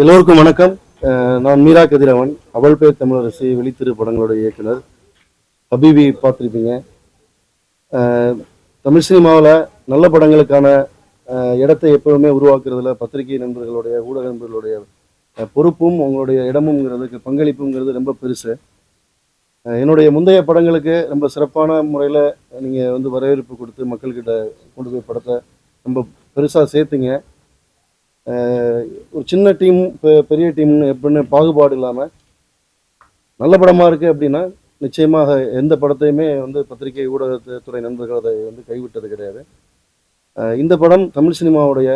எல்லோருக்கும் வணக்கம். நான் மீரா கதிரவன், அவள் பேர் தமிழரசி வெளித்திரு படங்களோட இயக்குனர். ஹபீபி பார்த்துருப்பீங்க. தமிழ் சினிமாவில் நல்ல படங்களுக்கான இடத்தை எப்பவுமே உருவாக்குறதுல பத்திரிகை நண்பர்களுடைய ஊடக நண்பர்களுடைய பொறுப்பும் உங்களுடைய இடமுங்கிறதுக்கு பங்களிப்புங்கிறது ரொம்ப பெருசு. என்னுடைய முந்தைய படங்களுக்கு ரொம்ப சிறப்பான முறையில் நீங்கள் வரவேற்பு கொடுத்து மக்கள்கிட்ட கொண்டு போய் படத்தை ரொம்ப பெருசாக சேர்த்துங்க. ஒரு சின்ன டீம் பெரிய டீம்னு எப்படின்னு பாகுபாடு இல்லாமல் நல்ல படமாக இருக்குது அப்படின்னா நிச்சயமாக எந்த படத்தையுமே பத்திரிகை ஊடகத்துறை நண்பர்கள் அதை கைவிட்டது கிடையாது. இந்த படம் தமிழ் சினிமாவுடைய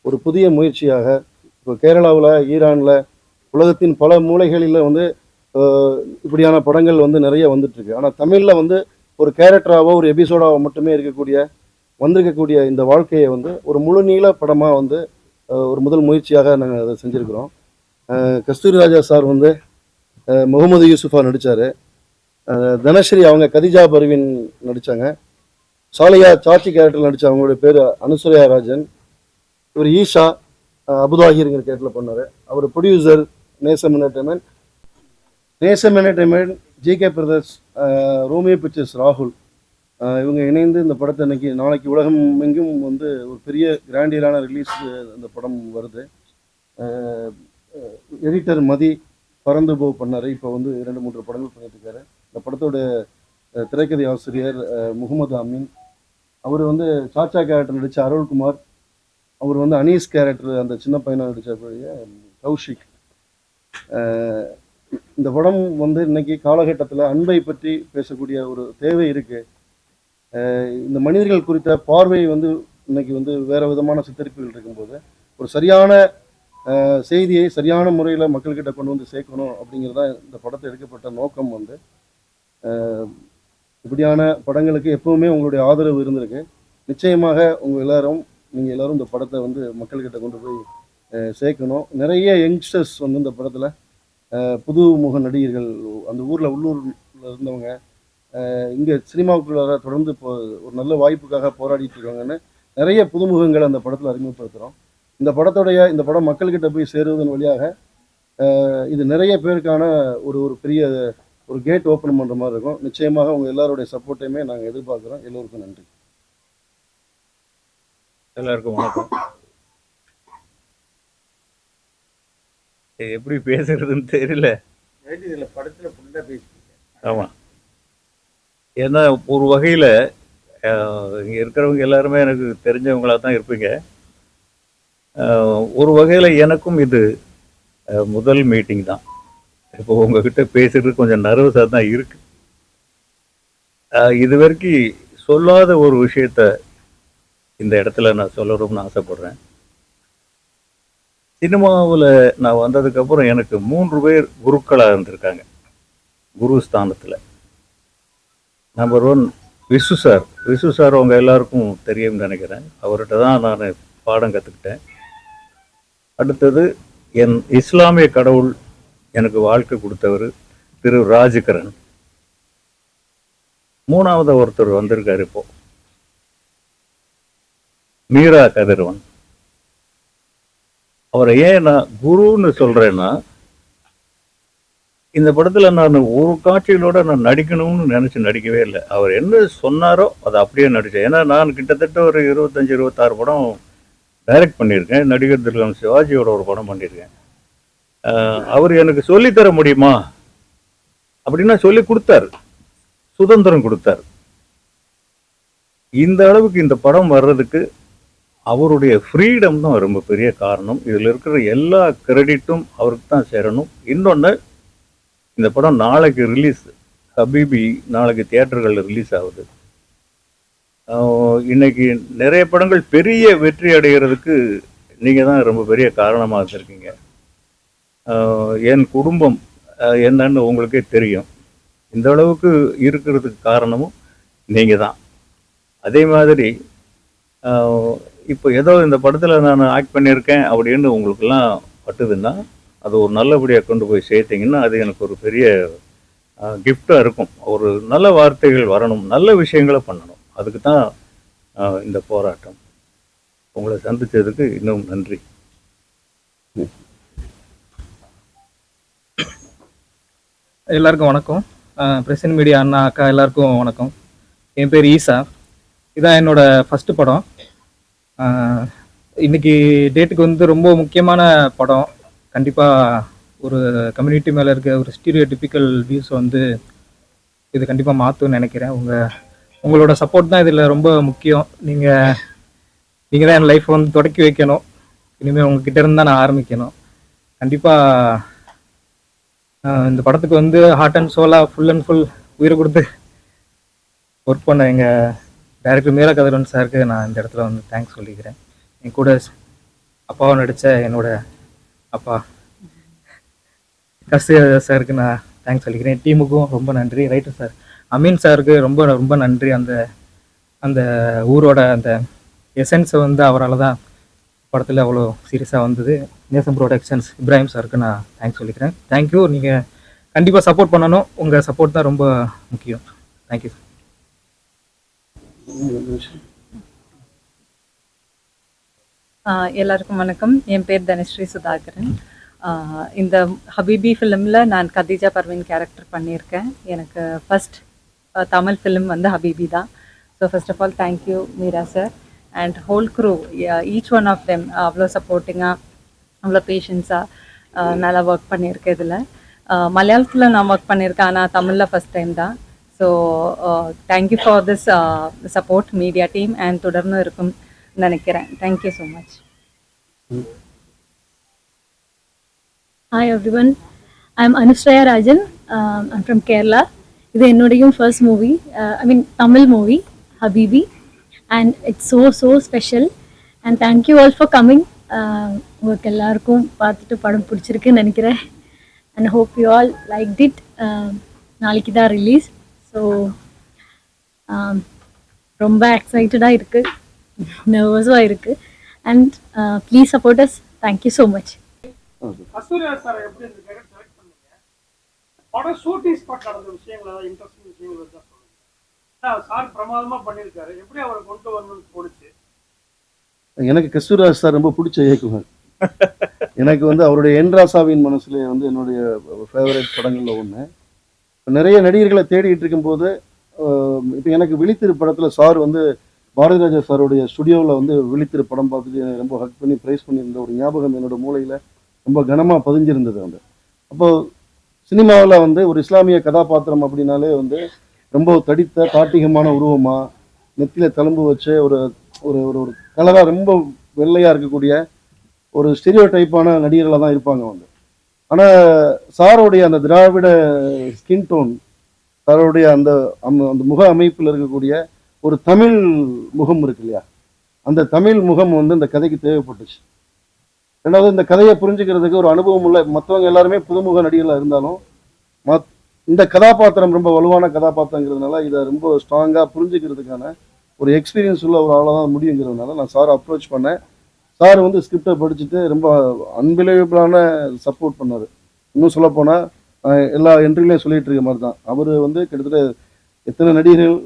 ஒரு புதிய முயற்சியாக இப்போ கேரளாவில், ஈரானில், உலகத்தின் பல மூலைகளில் இப்படியான படங்கள் நிறைய வந்துட்டுருக்கு. ஆனால் தமிழில் ஒரு கேரக்டராகவோ ஒரு எபிசோடாவோ மட்டுமே வந்திருக்கக்கூடிய இந்த வாழ்க்கையை ஒரு முழு நீள படமாக ஒரு முதல் முயற்சியாக நாங்கள் அதை செஞ்சுருக்கிறோம். கஸ்தூரி ராஜா சார் முகமது யூசுஃபா நடித்தார். தனஸ்ரீ அவங்க கதிஜா பர்வீன் நடித்தாங்க. சாலியா சாச்சி கேரக்டரில் நடித்த அவங்களுடைய பேர் அனுசூயா ராஜன். இவர் ஈஷா அபுதாஹிர்ங்கிற கேரக்டரில் பண்ணார். அவர் ப்ரொடியூசர் நேசம் entertainment, GK brothers, Romeo pictures ராகுல், இவங்க இணைந்து இந்த படத்தை நாளைக்கு உலகம் எங்கும் ஒரு பெரிய கிராண்டியரான ரிலீஸ் இந்த படம் வருது. எடிட்டர் மதி பறந்து போ பண்ணார். இப்போ 2-3 படங்கள் பண்ணிட்டு இருக்காரு. இந்த படத்தோட திரைக்கதை ஆசிரியர் முகமது அமீன். அவர் சாச்சா கேரக்டர் நடித்த அருள்குமார். அவர் அனீஸ் கேரக்டர் அந்த சின்ன பையனாக நடித்த கௌஷிக். இந்த படம் இன்னைக்கு காலகட்டத்தில் அன்பை பற்றி பேசக்கூடிய ஒரு தேவை இருக்குது. இந்த மனிதர்கள் குறித்த பார்வை இன்னைக்கு வேற விதமான சித்தரிப்புகள் இருக்கும்போது ஒரு சரியான செய்தியை சரியான முறையில் மக்கள்கிட்ட கொண்டு சேர்க்கணும் அப்படிங்கிறதா இந்த படத்தை எடுக்கப்பட்ட நோக்கம். இப்படியான படங்களுக்கு எப்பவுமே உங்களுடைய ஆதரவு இருந்திருக்கு. நிச்சயமாக நீங்கள் எல்லாரும் இந்த படத்தை மக்கள்கிட்ட கொண்டு போய் சேர்க்கணும். நிறைய யங்ஸ்டர்ஸ் இந்த படத்தில் புதுமுக நடிகர்கள், அந்த உள்ளூரில் இருந்தவங்க இங்கே சினிமாவுக்குள்ளார தொடர்ந்து இப்போ ஒரு நல்ல வாய்ப்புக்காக போராடிட்டு இருக்காங்கன்னு நிறைய புதுமுகங்களை அந்த படத்தில் அறிமுகப்படுத்துகிறோம். இந்த படம் மக்கள்கிட்ட போய் சேருவதன் வழியாக இது நிறைய பேருக்கான ஒரு பெரிய ஒரு கேட் ஓப்பன் பண்ணுற மாதிரி இருக்கும். நிச்சயமாக உங்கள் எல்லாருடைய சப்போர்ட்டையுமே நாங்கள் எதிர்பார்க்குறோம். எல்லோருக்கும் நன்றி. எல்லாருக்கும் வணக்கம். எப்படி பேசுறதுன்னு தெரியல. படத்தில் ஃபுல்லாக பேசிட்டீங்க. ஆமாம், ஏன்னா ஒரு வகையில் இங்கே இருக்கிறவங்க எல்லாருமே எனக்கு தெரிஞ்சவங்களாக தான் இருப்பீங்க. ஒரு வகையில் எனக்கும் இது முதல் மீட்டிங் தான். இப்போ உங்ககிட்ட பேசுறது கொஞ்சம் நர்வஸாக தான் இருக்கு. இது வரைக்கும் சொல்லாத ஒரு விஷயத்த இந்த இடத்துல நான் சொல்லணும்னு ஆசைப்படுறேன். சினிமாவில் நான் வந்ததுக்கப்புறம் எனக்கு 3 பேர் குருக்களாக இருந்திருக்காங்க. குரு ஸ்தானத்தில் நம்பர் 1 விசு சார் அவங்க எல்லாருக்கும் தெரியும்னு நினைக்கிறேன். அவர்கிட்ட தான் நான் பாடம் கற்றுக்கிட்டேன். அடுத்தது என் இஸ்லாமிய கடவுள் எனக்கு வாழ்க்கை கொடுத்தவர் திரு ராஜ்கரன். 3வது ஒருத்தர் வந்திருக்காரு இப்போ, மீரா கதிரவன். அவரை ஏன் நான் குருன்னு சொல்றேன்னா, இந்த படத்தில் நான் ஒரு காட்சிகளோட நான் நடிக்கணும்னு நினச்சி நடிக்கவே இல்லை. அவர் என்ன சொன்னாரோ அதை அப்படியே நடித்தேன். ஏன்னா நான் கிட்டத்தட்ட ஒரு 25-26 படம் டைரக்ட் பண்ணியிருக்கேன். நடிகர் திலகம் சிவாஜியோட ஒரு படம் பண்ணியிருக்கேன். அவர் எனக்கு சொல்லித்தர முடியுமா அப்படின்னா சொல்லி கொடுத்தார், சுதந்திரம் கொடுத்தார். இந்த அளவுக்கு இந்த படம் வர்றதுக்கு அவருடைய ஃப்ரீடம் தான் ரொம்ப பெரிய காரணம். இதில் இருக்கிற எல்லா கிரெடிட்டும் அவருக்கு தான் சேரணும். இன்னொன்று, இந்த படம் நாளைக்கு ரிலீஸ், ஹபீபி நாளைக்கு தியேட்டர்களில் ரிலீஸ் ஆகுது. இன்னைக்கு நிறைய படங்கள் பெரிய வெற்றி அடைகிறதுக்கு நீங்கள் தான் ரொம்ப பெரிய காரணமாக இருந்திருக்கீங்க. என் குடும்பம் என்னன்னு உங்களுக்கே தெரியும். இந்த அளவுக்கு இருக்கிறதுக்கு காரணமும் நீங்கள் தான். அதே மாதிரி இப்போ ஏதோ இந்த படத்தில் நான் ஆக்ட் பண்ணியிருக்கேன் அப்படின்னு உங்களுக்கெல்லாம் பட்டுதுன்னா அது ஒரு நல்லபடியாக கொண்டு போய் சேர்த்திங்கன்னா அது எனக்கு ஒரு பெரிய கிஃப்டாக இருக்கும். ஒரு நல்ல வார்த்தைகள் வரணும், நல்ல விஷயங்களை பண்ணணும். அதுக்கு தான் இந்த போராட்டம். உங்களை சந்தித்ததுக்கு இன்னும் நன்றி. எல்லாருக்கும் வணக்கம். பிரசன்ட் மீடியா அண்ணா அக்கா எல்லாருக்கும் வணக்கம். என் பேர் ஈசா. இதான் என்னோட ஃபர்ஸ்ட் படம். இன்னைக்கு டேட்டுக்கு வந்து ரொம்ப முக்கியமான படம். கண்டிப்பாக ஒரு கம்யூனிட்டி மேலே இருக்க ஒரு ஸ்டீரியோ டிப்பிக்கல் வியூஸை வந்து இது கண்டிப்பாக மாற்றும்னு நினைக்கிறேன். உங்களோட சப்போர்ட் தான் இதில் ரொம்ப முக்கியம். நீங்கள் தான் என் லைஃப்பை வந்து தொடக்கி வைக்கணும். இனிமேல் உங்ககிட்ட இருந்து தான் நான் ஆரம்பிக்கணும். கண்டிப்பாக இந்த படத்துக்கு வந்து ஹார்ட் அண்ட் சோலாக ஃபுல் அண்ட் ஃபுல் உயிரை கொடுத்து ஒர்க் பண்ண எங்கள் டைரக்டர் மீரா கதிரவன் சாருக்கு நான் இந்த இடத்துல வந்து தேங்க்ஸ் சொல்லிக்கிறேன். என் கூட அப்பாவை நடித்த என்னோட அப்பா கஸ்து சாருக்கு நான் தேங்க்ஸ் சொல்லிக்கிறேன். டீமுக்கும் ரொம்ப நன்றி. ரைட்டர் சார் அமீன் சாருக்கு ரொம்ப ரொம்ப நன்றி. அந்த ஊரோட அந்த எசன்ஸை வந்து அவரால் தான் படத்தில் அவ்வளோ சீரியஸாக வந்தது. நேசம் ப்ரொடக்ஷன்ஸ் இப்ராஹிம் சாருக்கு நான் தேங்க்ஸ் சொல்லிக்கிறேன். தேங்க்யூ. நீங்கள் கண்டிப்பாக சப்போர்ட் பண்ணணும். உங்கள் சப்போர்ட் தான் ரொம்ப முக்கியம். தேங்க்யூ. எல்லாருக்கும் வணக்கம். என் பேர் தனஸ்ரீ சுதாகரன். இந்த ஹபீபி ஃபிலிமில் நான் கதீஜா பர்வீன் கேரக்டர் பண்ணியிருக்கேன். எனக்கு ஃபஸ்ட் தமிழ் ஃபிலிம் வந்து ஹபீபி தான். So first of all thank you Meera sir and whole crew. Each one of them அவ்வளோ சப்போர்ட்டிங்காக, அவ்வளோ பேஷன்ஸாக நல்லா ஒர்க் பண்ணியிருக்கேன். இதில் மலையாளத்தில் நான் ஒர்க் பண்ணியிருக்கேன், ஆனால் தமிழில் ஃபஸ்ட் டைம் தான். So thank you for this support media team and தொடர்ந்து இருக்கும் நினைக்கிறேன். Thank you so much. Hi everyone, I am Anusreya Rajan. I'm from Kerala. இது என்னுடையும் first movie, I mean Tamil movie Habibi, and it's so special. And thank you all for coming. உங்களுக்கு எல்லாருக்கும் பார்த்துட்டு படம் பிடிச்சிருக்குன்னு நினைக்கிறேன். And hope you all like it. நாளைக்கு தான் ரிலீஸ். ஸோ ரொம்ப எக்ஸைட்டடாக இருக்குது, நர்வஸாக இருக்குது. And please support us. Thank you so much. கஸ்தூரியா சார் எப்படி இந்த கேரக்டர் செலக்ட் பண்ணீங்க? படம் ஷூட்டிங் ஸ்பாட் நடந்த விஷயங்கள், ஏதாவது இன்ட்ரெஸ்டிங் விஷயங்கள் இருந்தால் சொல்லுங்க. சார் பிரமாதமாக பண்ணியிருக்காரு. எப்படி அவரை கொண்டு வரணும்னு தோணுச்சு? எனக்கு கஸ்தூரிராஜ் சார் ரொம்ப பிடிச்ச இயக்குனர். எனக்கு வந்து அவருடைய என்ராசாவின் மனசுல வந்து என்னுடைய ஃபேவரட் படங்களில் ஒன்று. நிறைய நடிகர்களை தேடிட்டு இருக்கும்போது இப்போ எனக்கு விழித்திரு படத்தில் சார் வந்து பாரதி ராஜா சாருடைய ஸ்டுடியோவில் வந்து விழித்திரு படம் பார்த்துட்டு எனக்கு ரொம்ப ஹக் பண்ணி ப்ரைஸ் பண்ணியிருந்த ஒரு ஞாபகம் என்னோட மூளையில் ரொம்ப கனமாக பதிஞ்சிருந்தது. வந்து அப்போது சினிமாவில் வந்து ஒரு இஸ்லாமிய கதாபாத்திரம் அப்படின்னாலே வந்து ரொம்ப தடித்த காட்டிகமான உருவமாக, நெத்தியில் தழும்பு வச்சு ஒரு ஒரு ஒரு கலராக ரொம்ப வெள்ளையாக இருக்கக்கூடிய ஒரு ஸ்டெரியோ டைப்பான நடிகர்களாக தான் இருப்பாங்க வந்து. ஆனால் சாருடைய அந்த திராவிட ஸ்கின் டோன், சாருடைய அந்த அந்த முக அமைப்பில் இருக்கக்கூடிய ஒரு தமிழ் முகம் இருக்கு இல்லையா, அந்த தமிழ் முகம் வந்து இந்த கதைக்கு தேவைப்பட்டுச்சு. ரெண்டாவது, இந்த கதையை புரிஞ்சுக்கிறதுக்கு ஒரு அனுபவம் உள்ள மற்றவங்க எல்லாருமே புதுமுக நடிகர்களாக இருந்தாலும் இந்த கதாபாத்திரம் ரொம்ப வலுவான கதாபாத்திரங்கிறதுனால இதை ரொம்ப ஸ்ட்ராங்காக புரிஞ்சுக்கிறதுக்கான ஒரு எக்ஸ்பீரியன்ஸ் உள்ள ஒரு ஆளாக தான் முடியுங்கிறதுனால நான் சாரை அப்ரோச் பண்ணேன். சார் வந்து ஸ்கிரிப்டை படிச்சுட்டு ரொம்ப அன்பிலீவபிளான சப்போர்ட் பண்ணார். இன்னும் சொல்லப்போனால் எல்லா என்ட்ரிலையும் சொல்லிட்டு இருக்க மாதிரி தான் அவர் வந்து கிட்டத்தட்ட எத்தனை நடிகர்கள்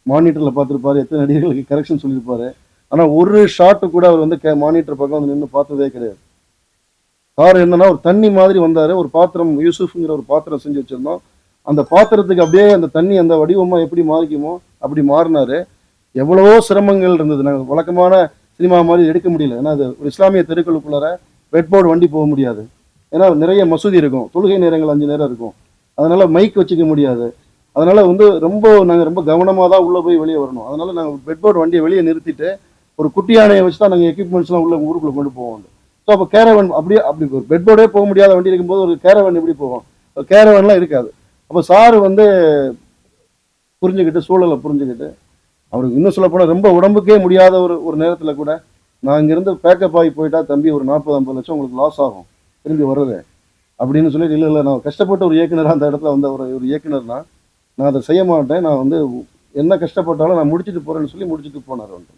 மானிட்டரில் பார்த்துருப்பாரு, எத்தனை நடிகர்களுக்கு கரெக்ஷன் சொல்லியிருப்பாரு. ஆனால் ஒரு ஷாட்டு கூட அவர் வந்து மானிட்டர் பக்கம் வந்து நின்று பார்த்ததே கிடையாது. சார் என்னன்னா ஒரு தண்ணி மாதிரி வந்தார். ஒரு பாத்திரம், யூசுஃப்ங்கிற ஒரு பாத்திரம் செஞ்சு வச்சிருந்தோம். அந்த பாத்திரத்துக்கு அப்படியே அந்த தண்ணி அந்த வடிவமாக எப்படி மாறிக்குமோ அப்படி மாறினாரு. எவ்வளவோ சிரமங்கள் இருந்தது. நாங்கள் வழக்கமான சினிமா மாதிரி எடுக்க முடியல. ஏன்னா அது ஒரு இஸ்லாமிய தெருக்களுக்குள்ளார வெட்போர்டு வண்டி போக முடியாது. ஏன்னா நிறைய மசூதி இருக்கும், தொழுகை நேரங்கள் 5 நேரம் இருக்கும், அதனால மைக் வச்சுக்க முடியாது. அதனால வந்து நாங்கள் ரொம்ப கவனமாக தான் உள்ளே போய் வெளியே வரணும். அதனால நாங்கள் பெட்போர்டு வண்டியை வெளியே நிறுத்திட்டு ஒரு குட்டி யானையை வச்சு தான் நாங்கள் எக்யூப்மெண்ட்ஸ்லாம் உள்ள ஊருக்குள்ளே கொண்டு போவோம். ஸோ அப்போ கேரவன் அப்படியே அப்படி ஒரு பெட்போர்டே போக முடியாத வண்டி இருக்கும்போது ஒரு கேரவன் எப்படி போவோம்? கேரவன்லாம் இருக்காது. அப்போ சார் வந்து புரிஞ்சுக்கிட்டு, சூழலை புரிஞ்சுக்கிட்டு, அவருக்கு இன்னும் சொல்ல போனால் ரொம்ப உடம்புக்கே முடியாத ஒரு நேரத்தில் கூட நான் இங்கேருந்து பேக்கப் ஆகி போயிட்டா தம்பி ஒரு 40-50 லட்சம் உங்களுக்கு லாஸ் ஆகும் திரும்பி வர்றது அப்படின்னு சொல்லிட்டு, இல்லை நான் கஷ்டப்பட்ட ஒரு இயக்குனராக அந்த இடத்துல வந்து ஒரு இயக்குனர்னா நான் அதை செய்ய மாட்டேன், நான் வந்து என்ன கஷ்டப்பட்டாலும் நான் முடிச்சுட்டு போகிறேன்னு சொல்லி முடிச்சுட்டு போனார் வந்து.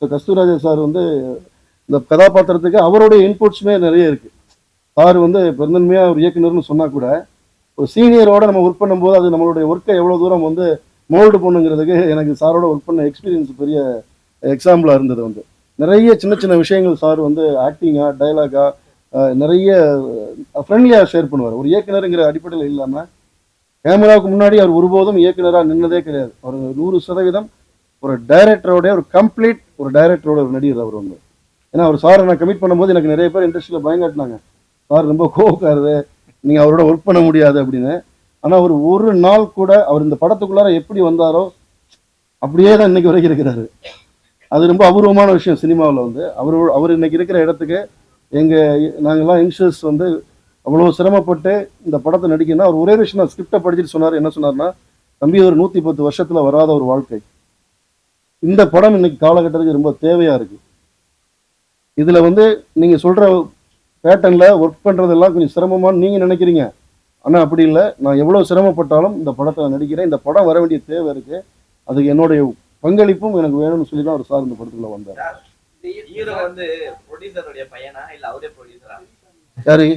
ஸோ கஸ்தூராஜா சார் வந்து இந்த கதாபாத்திரத்துக்கு அவருடைய இன்புட்ஸுமே நிறைய இருக்குது. சார் வந்து பெருந்தன்மையாக ஒரு இயக்குனர்னு சொன்னால் கூட ஒரு சீனியரோட நம்ம ஒர்க் பண்ணும்போது அது நம்மளுடைய ஒர்க்கை எவ்வளோ தூரம் வந்து மோல்டு பண்ணுங்கிறதுக்கு எனக்கு சாரோட ஒர்க் பண்ண எக்ஸ்பீரியன்ஸ் பெரிய எக்ஸாம்பிளாக இருந்தது. வந்து நிறைய சின்ன சின்ன விஷயங்கள் சார் வந்து ஆக்டிங்காக, டைலாகாக நிறைய ஃப்ரெண்ட்லியாக ஷேர் பண்ணுவார். ஒரு இயக்குனருங்கிற அடிப்படையில் இல்லாமல் கேமராவுக்கு முன்னாடி அவர் ஒருபோதும் இயக்குனராக நின்னதே கிடையாது. அவர் 100% ஒரு டைரக்டரோட ஒரு கம்ப்ளீட் ஒரு டைரக்டரோட ஒரு நடிகர் அவர் வந்து. ஏன்னா அவர் சாரை நான் கமிட் பண்ணும்போது எனக்கு நிறைய பேர் இண்டஸ்ட்ரியில் பயங்காட்டினாங்க, சார் ரொம்ப கோவக்காரரு, நீங்கள் அவரோட ஒர்க் பண்ண முடியாது அப்படின்னு. ஆனால் அவர் ஒரு நாள் கூட அவர் இந்த படத்துக்குள்ளார எப்படி வந்தாரோ அப்படியே தான் இன்னைக்கு வரைக்கும் இருக்கிறாரு. அது ரொம்ப அபூர்வமான விஷயம் சினிமாவில் வந்து. அவர் இன்னைக்கு இருக்கிற இடத்துக்கு நாங்கள்லாம் யங்ஸ்டர்ஸ் வந்து அவ்வளோ சிரமப்பட்டு இந்த படத்தை நடிக்கணும்னா அவர் ஒரே விஷயம் தான் ஸ்கிரிப்டை படிச்சுட்டு சொன்னார். என்ன சொன்னார்னா, தம்பி ஒரு 110 வருஷத்தில் வராத ஒரு வாழ்க்கை, இந்த படம் இன்னைக்கு காலகட்டத்துக்கு ரொம்ப தேவையாக இருக்குது. இதில் வந்து நீங்கள் சொல்கிற பேட்டர்னில் ஒர்க் பண்ணுறதெல்லாம் கொஞ்சம் சிரமமானு நீங்கள் நினைக்கிறீங்க, ஆனால் அப்படி இல்லை. நான் எவ்வளோ சிரமப்பட்டாலும் இந்த படத்தை நடிக்கிறேன், இந்த படம் வர வேண்டிய தேவை இருக்குது, அதுக்கு என்னுடைய பங்களிப்பும் எனக்கு வேணும்னு சொல்லி தான் அவர் சார் இந்த படத்துக்குள்ள வந்தார். யாரு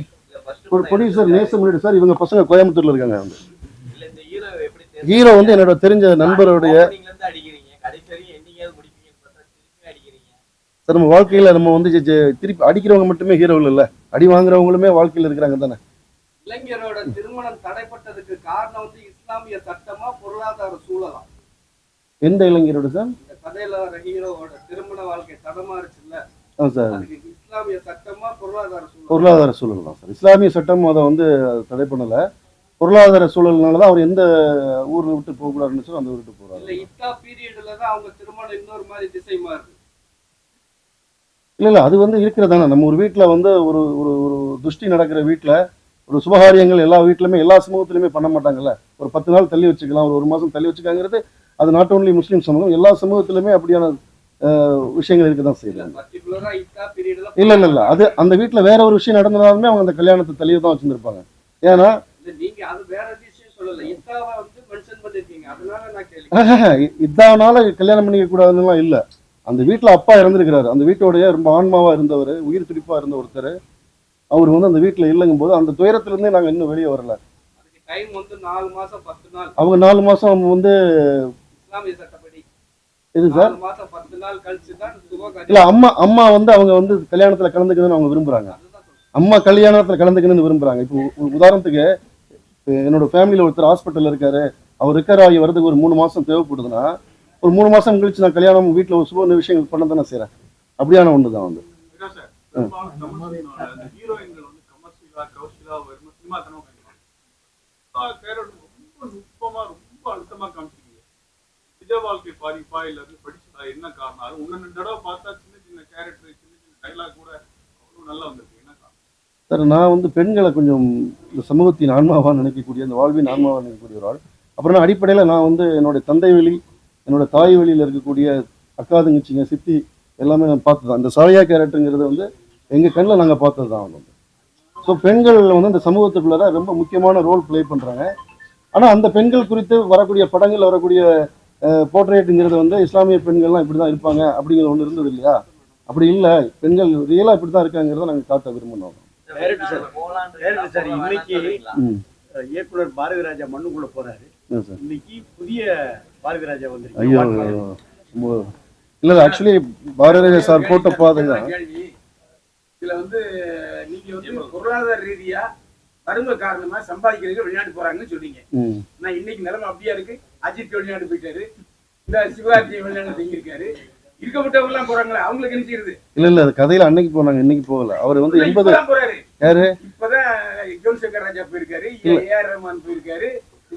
ப்ரொடியூசர்? நேசம் சார். இவங்க பசங்க கோயம்புத்தூர்ல இருக்காங்க. வந்து ஹீரோ வந்து என்னோட தெரிஞ்ச நண்பருடைய சார். நம்ம வாழ்க்கையில நம்ம வந்து திருப்பி அடிக்கிறவங்க மட்டுமே ஹீரோ இல்ல, அடி வாங்குறவங்களுமே வாழ்க்கையில இருக்கிறாங்க தானே. இளைஞரோட திருமணம் தடைப்பட்டதுக்கு காரணம் வந்து இஸ்லாமிய சட்டமா பொருளாதார சூழலா? எந்த இளைஞரோட சார்? இந்த கதையில வர ஹீரோவோட திருமண வாழ்க்கை தடமாறுச்சுல்ல சார், இஸ்லாமிய சட்டமா பொருளாதார சூழல்? பொருளாதார சூழல் தான் சார். இஸ்லாமிய சட்டம் அதை வந்து தடை பண்ணல, பொருளாதார சூழல்னாலதான் அவர் எந்த ஊர்ல விட்டு போக கூடாதுன்னு சொல்லி அந்த ஊருக்கு போறாரு. இல்ல இத்தா பீரியட்ல தான் அவங்க திருமணம் இன்னொரு மாதிரி திசை மாறுது. இல்ல அது வந்து இருக்கிறதானே. நம்ம ஒரு வீட்டுல வந்து ஒரு ஒரு ஒரு துஷ்டி நடக்கிற வீட்டுல ஒரு சுபகாரியங்கள் எல்லா வீட்லையுமே எல்லா சமூகத்திலுமே பண்ண மாட்டாங்கல்ல. ஒரு 10 நாள் தள்ளி வச்சுக்கலாம், ஒரு மாதம் தள்ளி வச்சுக்காங்கிறது அது நாட் ஓன்லி முஸ்லீம் சமூகம், எல்லா சமூகத்திலுமே அப்படியான விஷயங்கள் இருக்க தான் செய்யறாங்க. இல்ல அது அந்த வீட்டுல வேற ஒரு விஷயம் நடந்ததாலுமே அவங்க அந்த கல்யாணத்தை தள்ளியே தான் வச்சிருந்திருப்பாங்க. ஏன்னா இதானால கல்யாணம் பண்ணிக்க கூடாதுன்னு இல்ல. அந்த வீட்டுல அப்பா இறந்துருக்கிறாரு, அந்த வீட்டோடைய ரொம்ப ஆன்மாவா இருந்தவர், உயிர் துடிப்பா இருந்த ஒருத்தர், அவர் வந்து அந்த வீட்டுல இல்லைங்கும் போது அந்த துயரத்துல இருந்தே நாங்க இன்னும் வெளியே வரல. அவங்க 4 மாசம் வந்து இது சார். இல்ல அம்மா வந்து அவங்க வந்து கல்யாணத்துல கலந்துக்கணும்னு அவங்க விரும்புறாங்க. அம்மா கல்யாணத்துல கலந்துக்கணும்னு விரும்புறாங்க. இப்போ உதாரணத்துக்கு என்னோட ஃபேமிலியில ஒருத்தர் ஹாஸ்பிட்டல் இருக்காரு, அவர் ரிக்கவர் ஆகி வரதுக்கு ஒரு 3 மாசம் தேவைப்படுதுன்னா ஒரு 3 மாசம் கழிச்சு நான் கல்யாணம் வீட்டுல ஒரு சுப விஷயங்கள் பண்ண தானே செய்யறேன். அப்படியான ஒன்று தான் வந்து. சார் நான் வந்து பெண்களை கொஞ்சம் இந்த சமூகத்தின் ஆன்மாவா நினைக்கக்கூடிய, இந்த வாழ்வின் ஆன்மாவா நினைக்கக்கூடிய ஒரு ஆள். அப்புறம் அடிப்படையில் நான் வந்து என்னுடைய தந்தை வழி, என்னோட தாய் வழியில் இருக்கக்கூடிய அக்கா தங்கச்சிங்க சித்தி எல்லாமே நான் பார்த்தது தான். இந்த சாயா கேரக்டருங்கிறது வந்து எங்கள் கண்ணில் நாங்கள் பார்த்தது தான் வந்து. ஸோ பெண்கள் வந்து இந்த சமூகத்துக்குள்ளார ரொம்ப முக்கியமான ரோல் ப்ளே பண்ணுறாங்க. ஆனால் அந்த பெண்கள் குறித்து வரக்கூடிய படங்கள் வரக்கூடிய போர்ட்ரேட்டுங்கிறது வந்து இஸ்லாமிய பெண்கள்லாம் இப்படி தான் இருப்பாங்க அப்படிங்கிற ஒன்று இருந்தது இல்லையா. அப்படி இல்லை, பெண்கள் ரியலாக இப்படி தான் இருக்காங்கிறத நாங்கள் காட்ட விரும்பினோம். இன்னைக்கு இயக்குனர் பாரதிராஜா மண்ணுக்குள்ள போறாரு, இன்னைக்கு புதிய பாரதிராஜா வந்து ஐயோ இல்ல ஆக்சுவலி பாரதிராஜா சார் போட்ட பாதைங்க. இதுல வந்து நீங்க வந்து பொருளாதார ரீதியா வறுமை காரணமா சம்பாதிக்கிறதுக்கு வெளிநாட்டு போறாங்கன்னு சொல்றீங்க. நான் இன்னைக்கு நிலைமை அப்படியா இருக்கு. அஜித் வெளிநாடு போயிட்டாரு, இந்த சிவகார்த்தி வெளிநாடு தங்கியிருக்காரு, இருக்கப்பட்டவங்க எல்லாம் போறாங்களே, அவங்களுக்கு என்ன செய்யுது? இல்ல அது கதையில அன்னைக்கு போனாங்க, இன்னைக்கு போகல. அவர் வந்து 80 போறாரு. யாரு இப்பதான் யுவன் சங்கர் ராஜா போயிருக்காரு, ஏஆர் ரஹ்மான் போயிருக்காரு,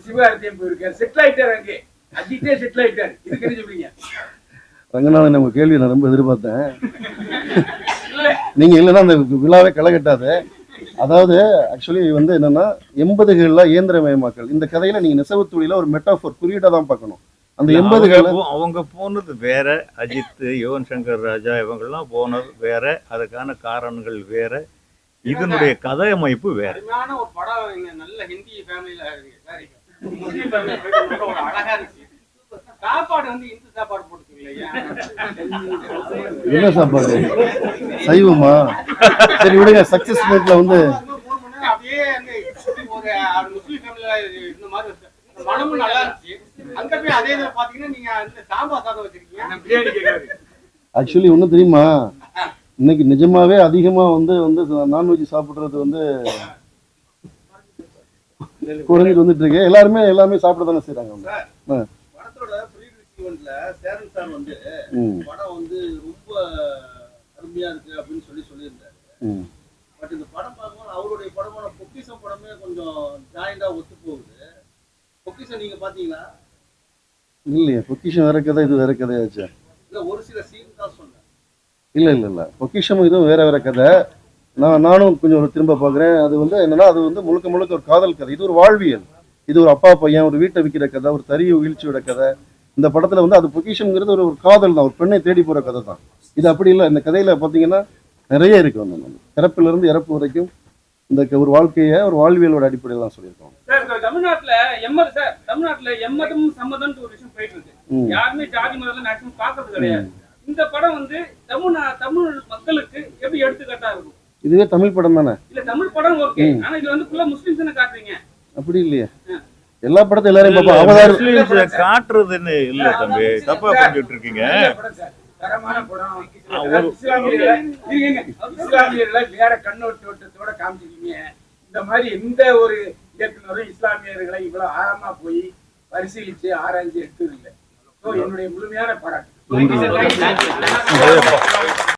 சிவகார்த்தியன் போயிருக்காரு, செட்டில் ஆயிட்டாரு. அங்கே அஜித்தே செட்டில் ஆயிட்டாரு. இதுக்கு என்ன சொல்றீங்க? ரங்கநாதன் நம்ம கேள்வி நான் ரொம்ப எதிர்பார்த்தேன். நீங்க இல்லைன்னா அந்த விழாவே களை கட்டாது. அதாவது ஆக்சுவலி வந்து என்னன்னா 80களில் இயந்திரமயமாக்கல் இந்த கதையில நீங்க நெசவு தொழில ஒரு மெட்டாஃபோர் குறியீட்டா தான் பார்க்கணும். அந்த 80களில் அவங்க போனது வேற, அஜித், யுவன் சங்கர் ராஜா இவங்கெல்லாம் போனது வேற, அதுக்கான காரணங்கள் வேற, இதனுடைய கதை அமைப்பு வேற. ஒரு படம் நல்ல ஹிந்தி ஃபேமிலியில முஸ்லீம் ஃபேமிலியில ஒரு அழகா இருந்துச்சு. சாப்பாடு வந்து இந்து சாப்பாடு போட்டுக்கலையா? என்ன சாப்பாடு? சைவமா? சரி விடுங்க. சக்சஸ் மீட்ல வந்து அப்படியே ஒரு முஸ்லீம் ஃபேமிலியில இந்த மாதிரி மனமும் நல்லா இருந்துச்சு. அங்க போய் அதே இதில் பாத்தீங்கன்னா நீங்க இந்த சாம்பார் சாதம் வச்சிருக்கீங்க, பிரியாணி கேட்காது. ஆக்சுவலி ஒன்றும் தெரியுமா, இன்னைக்கு நிஜமாவே அதிகமா வந்து நான்வெஜ் சாப்பிட்றது வந்து குறைஞ்சிட்டு வந்துட்டு இருக்கு. எல்லாமே சாப்பிட தானே செய்றாங்க அவங்க. படத்தோட ப்ரீ ரிலீஸ் ஈவென்ட்ல சேரன் சார் வந்து படம் வந்து ரொம்ப அருமையா இருக்கு அப்படின்னு சொல்லியிருந்தாரு. பட் இந்த படம் பார்க்கும்போது அவருடைய படமான பொக்கிஷம் படமே கொஞ்சம் ஜாயிண்டா ஒத்து போகுது. பொக்கிஷம் நீங்க பாத்தீங்களா? இல்லையா, பொக்கிஷம் வேற கதை, இது வேற கதையாச்சு. இல்ல ஒரு சில சீன் தான் சொன்னேன். இல்ல பொக்கிஷமும் இதுவும் வேற கதை. நானும் கொஞ்சம் திரும்ப பார்க்குறேன். அது வந்து என்னன்னா, அது வந்து முழுக்க ஒரு காதல் கதை. இது ஒரு வாழ்வியல். இது ஒரு அப்பா பையன் ஒரு வீட்டை விற்கிற கதை, ஒரு தறிய வீழ்ச்சியோட கதை. இந்த படத்துல வந்து அது பொக்கிஷம்ங்கிறது ஒரு காதல் தான், ஒரு பெண்ணை தேடி போற கதை தான். இது அப்படி இல்லை. இந்த கதையில பார்த்தீங்கன்னா நிறைய இருக்கு. வந்து பிறப்பில இருந்து இறப்பு வரைக்கும் இந்த ஒரு வாழ்க்கையை ஒரு வாழ்வியலோட அடிப்படையில் தான் சொல்லியிருக்கோம். தமிழ்நாட்டுல எம்மதம் சம்மதம் ஒரு விஷயம் போயிட்டு இருக்கு. யாருமே ஜாதி மதம் மேக்ஸிமம் பாக்குறது கிடையாது. இந்த படம் வந்து தமிழ் மக்களுக்கு எப்படி எடுத்துக்காட்டா இருக்கும்? இதுவே தமிழ் படம் தானே? இல்ல தமிழ் படம் ஓகே, ஆனா இது வந்து ஃபுல்லா முஸ்லிம்ஸ் தான காட்டுறீங்க. அப்படி இல்லையே, எல்லா படத்தையும் எல்லாரையும் பாப்பா. அவதார் காட்டுறதுன்னு இல்ல தம்பி, தப்பா பண்ணிட்டு இருக்கீங்க. தரமான படம். இஸ்லாமியர்களை வேற கண்ணோட்டத்தோட காமிச்சிருக்கீங்க. இந்த மாதிரி எந்த ஒரு இயக்குனரும் இஸ்லாமியர்களை இவ்வளவு ஆழமா போய் பரிசீலிச்சு ஆராய்ச்சி எடுத்தது இல்லை. என்னுடைய முழுமையான பாராட்டு.